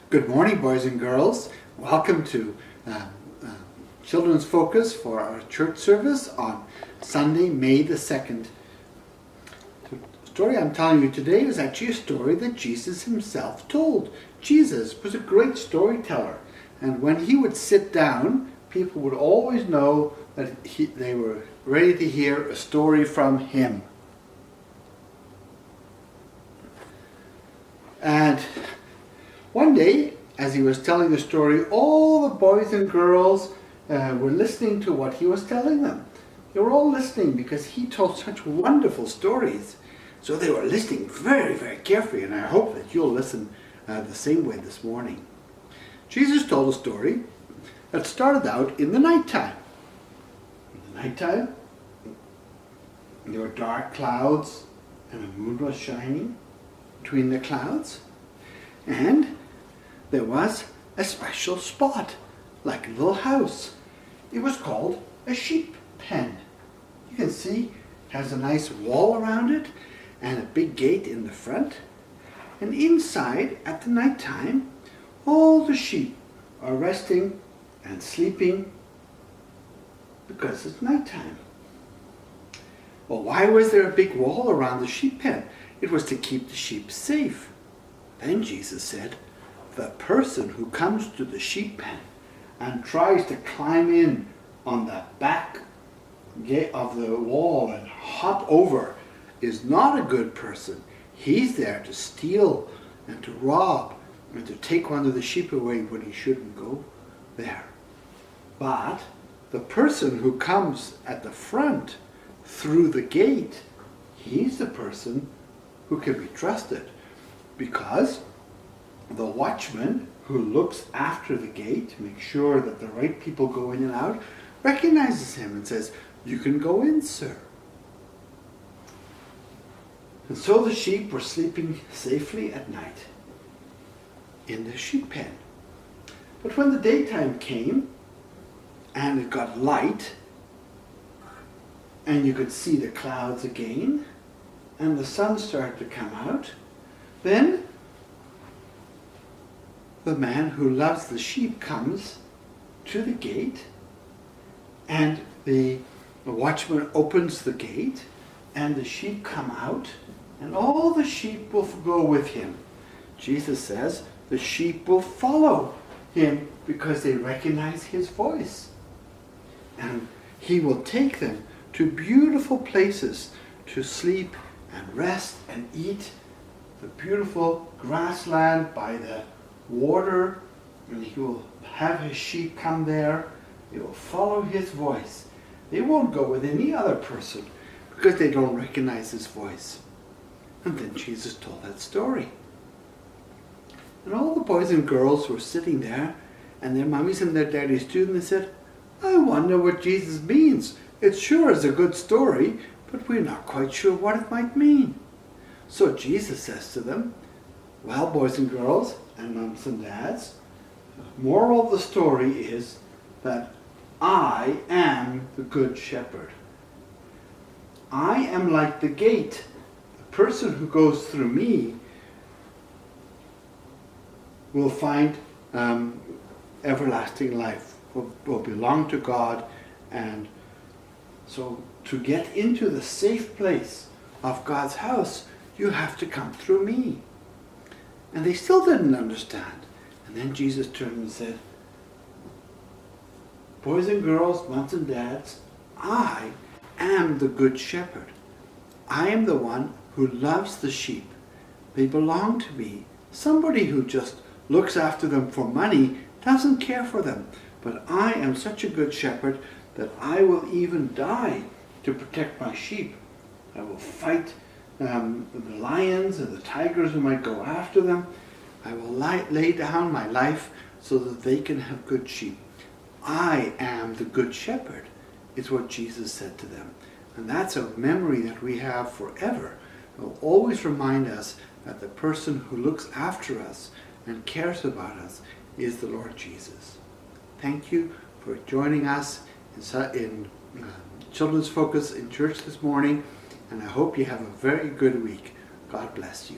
Good morning, boys and girls. Welcome to Children's Focus for our church service on Sunday, May the 2nd. The story I'm telling you today is actually a story that Jesus himself told. Jesus was a great storyteller, and when he would sit down, people would always know that they were ready to hear a story from him. And one day, as he was telling the story, all the boys and girls were listening to what he was telling them. They were all listening because he told such wonderful stories. So they were listening very, very carefully, and I hope that you'll listen the same way this morning. Jesus told a story that started out in the nighttime. In the nighttime, there were dark clouds, and the moon was shining between the clouds. And there was a special spot, like a little house. It was called a sheep pen. You can see it has a nice wall around it and a big gate in the front. And inside, at the night time, all the sheep are resting and sleeping because it's nighttime. Well, why was there a big wall around the sheep pen? It was to keep the sheep safe. Then Jesus said, the person who comes to the sheep pen and tries to climb in on the back gate of the wall and hop over is not a good person. He's there to steal and to rob and to take one of the sheep away when he shouldn't go there. But the person who comes at the front through the gate, he's the person who can be trusted, because the watchman who looks after the gate to make sure that the right people go in and out recognizes him and says, "You can go in, sir." And so the sheep were sleeping safely at night in the sheep pen. But when the daytime came and it got light and you could see the clouds again and the sun started to come out, then the man who loves the sheep comes to the gate, and the watchman opens the gate, and the sheep come out, and all the sheep will go with him. Jesus says the sheep will follow him because they recognize his voice. And he will take them to beautiful places to sleep and rest and eat. The beautiful grassland by the water, and he will have his sheep come there. They will follow his voice. They won't go with any other person because they don't recognize his voice. And then Jesus told that story. And all the boys and girls were sitting there, and their mummies and their daddies too, and they said, "I wonder what Jesus means. It sure is a good story, but we're not quite sure what it might mean." So Jesus says to them, "Well, boys and girls, and mums and dads, the moral of the story is that I am the good shepherd. I am like the gate. The person who goes through me will find everlasting life, will belong to God. And so to get into the safe place of God's house, you have to come through me." And they still didn't understand. And then Jesus turned and said, "Boys and girls, moms and dads, I am the good shepherd. I am the one who loves the sheep. They belong to me. Somebody who just looks after them for money doesn't care for them. But I am such a good shepherd that I will even die to protect my sheep. I will fight the lions and the tigers who might go after them. I will lay down my life so that they can have good sheep. I am the good shepherd," is what Jesus said to them. And that's a memory that we have forever. It will always remind us that the person who looks after us and cares about us is the Lord Jesus. Thank you for joining us in Children's Focus in church this morning. And I hope you have a very good week. God bless you.